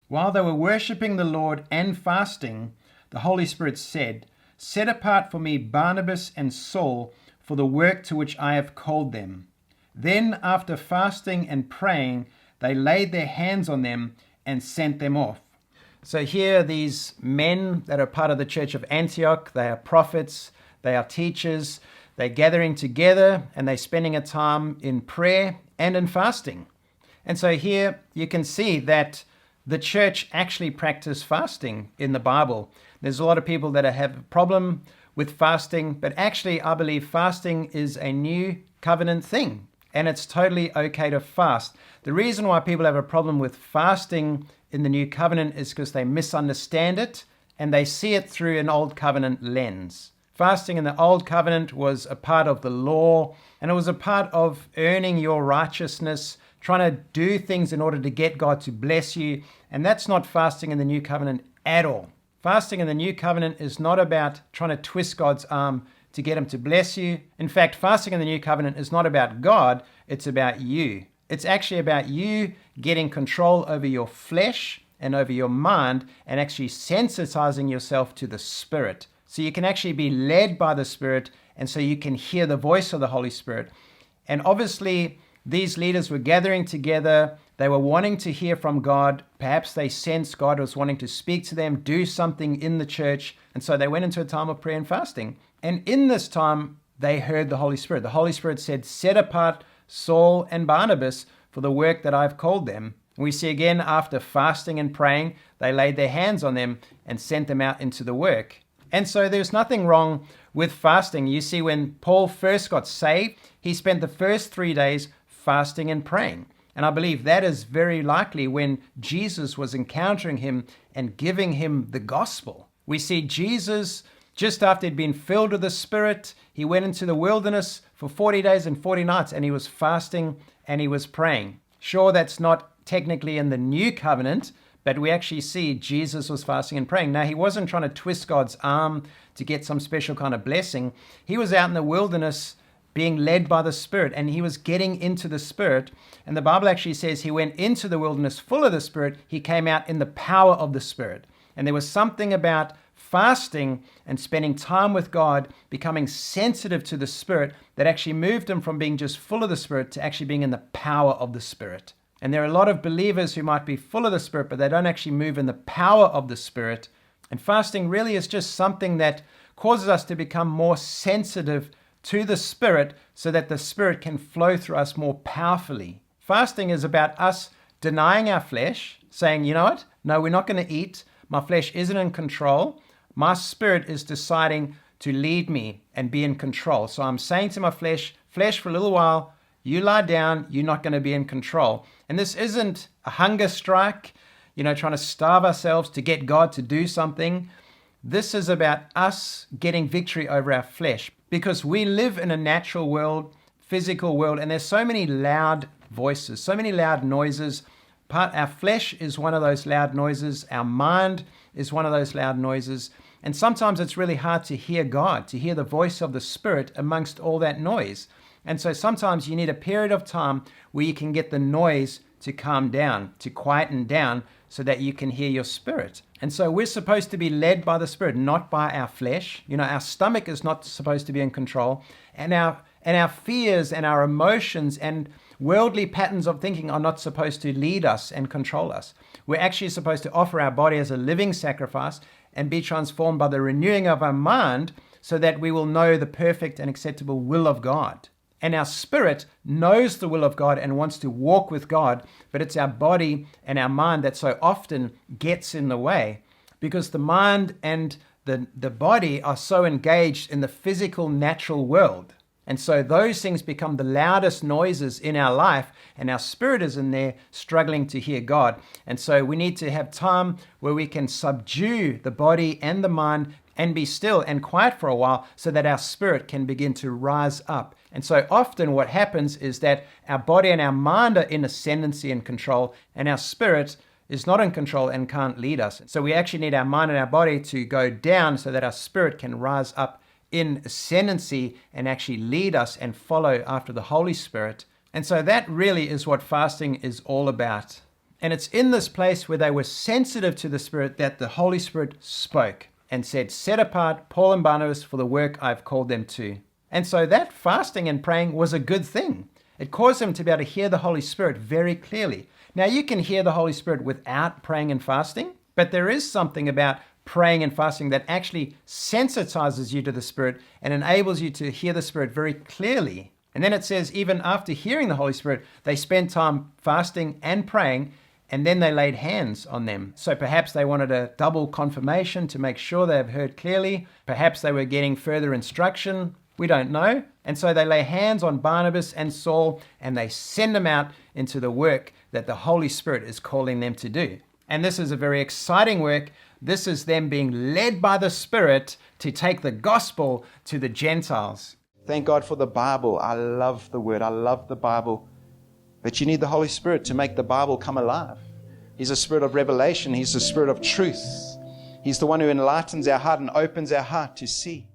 While they were worshipping the Lord and fasting, the Holy Spirit said, "Set apart for me Barnabas and Saul for the work to which I have called them." Then, after fasting and praying, they laid their hands on them and sent them off. So here, these men that are part of the church of Antioch, they are prophets, they are teachers, they're gathering together and they're spending a time in prayer and in fasting. And so here you can see that the church actually practiced fasting in the Bible. There's a lot of people that have a problem with fasting, but actually I believe fasting is a new covenant thing, and it's totally okay to fast. The reason why people have a problem with fasting in the new covenant is because they misunderstand it and they see it through an old covenant lens. Fasting in the old covenant was a part of the law, and it was a part of earning your righteousness, trying to do things in order to get God to bless you. And that's not fasting in the new covenant at all. Fasting in the new covenant is not about trying to twist God's arm to get him to bless you. In fact, fasting in the new covenant is not about God, it's about you. It's actually about you getting control over your flesh and over your mind and actually sensitizing yourself to the Spirit. So you can actually be led by the Spirit, and so you can hear the voice of the Holy Spirit. And obviously, these leaders were gathering together. They were wanting to hear from God. Perhaps they sensed God was wanting to speak to them, do something in the church. And so they went into a time of prayer and fasting. And in this time, they heard the Holy Spirit. The Holy Spirit said, "Set apart Saul and Barnabas for the work that I've called them." And we see again, after fasting and praying, they laid their hands on them and sent them out into the work. And so there's nothing wrong with fasting. You see, when Paul first got saved, he spent the first 3 days fasting and praying. And I believe that is very likely when Jesus was encountering him and giving him the gospel. We see Jesus, just after he'd been filled with the Spirit, he went into the wilderness for 40 days and 40 nights, and he was fasting and he was praying. Sure, that's not technically in the new covenant, but we actually see Jesus was fasting and praying. Now, he wasn't trying to twist God's arm to get some special kind of blessing. He was out in the wilderness being led by the Spirit, and he was getting into the Spirit. And the Bible actually says he went into the wilderness full of the Spirit. He came out in the power of the Spirit. And there was something about fasting and spending time with God, becoming sensitive to the Spirit, that actually moved him from being just full of the Spirit to actually being in the power of the Spirit. And there are a lot of believers who might be full of the Spirit, but they don't actually move in the power of the Spirit. And fasting really is just something that causes us to become more sensitive to the Spirit so that the Spirit can flow through us more powerfully. Fasting is about us denying our flesh, saying, you know what? No, we're not going to eat. My flesh isn't in control. My Spirit is deciding to lead me and be in control. So I'm saying to my flesh, for a little while, you lie down, you're not going to be in control. And this isn't a hunger strike, trying to starve ourselves to get God to do something. This is about us getting victory over our flesh, because we live in a natural world, physical world, and there's so many loud voices, so many loud noises. Our flesh is one of those loud noises. Our mind is one of those loud noises. And sometimes it's really hard to hear God, to hear the voice of the Spirit amongst all that noise. And so sometimes you need a period of time where you can get the noise to calm down, to quieten down, so that you can hear your spirit. And so we're supposed to be led by the Spirit, not by our flesh. Our stomach is not supposed to be in control. And our fears and our emotions and worldly patterns of thinking are not supposed to lead us and control us. We're actually supposed to offer our body as a living sacrifice and be transformed by the renewing of our mind so that we will know the perfect and acceptable will of God. And our spirit knows the will of God and wants to walk with God, but it's our body and our mind that so often gets in the way, because the mind and the body are so engaged in the physical, natural world. And so those things become the loudest noises in our life, and our spirit is in there struggling to hear God. And so we need to have time where we can subdue the body and the mind and be still and quiet for a while so that our spirit can begin to rise up. And so often what happens is that our body and our mind are in ascendancy and control, and our spirit is not in control and can't lead us. So we actually need our mind and our body to go down so that our spirit can rise up in ascendancy and actually lead us and follow after the Holy Spirit. And so that really is what fasting is all about. And it's in this place where they were sensitive to the Spirit that the Holy Spirit spoke and said, set apart Paul and Barnabas for the work I've called them to. And so that fasting and praying was a good thing. It caused them to be able to hear the Holy Spirit very clearly. Now, you can hear the Holy Spirit without praying and fasting, but there is something about praying and fasting that actually sensitizes you to the Spirit and enables you to hear the Spirit very clearly. And then it says, even after hearing the Holy Spirit, they spent time fasting and praying, and then they laid hands on them. So perhaps they wanted a double confirmation to make sure they have heard clearly. Perhaps they were getting further instruction. We don't know. And so they lay hands on Barnabas and Saul, and they send them out into the work that the Holy Spirit is calling them to do. And this is a very exciting work. This is them being led by the Spirit to take the gospel to the Gentiles. Thank God for the Bible. I love the Word. I love the Bible. But you need the Holy Spirit to make the Bible come alive. He's a spirit of revelation. He's the spirit of truth. He's the one who enlightens our heart and opens our heart to see.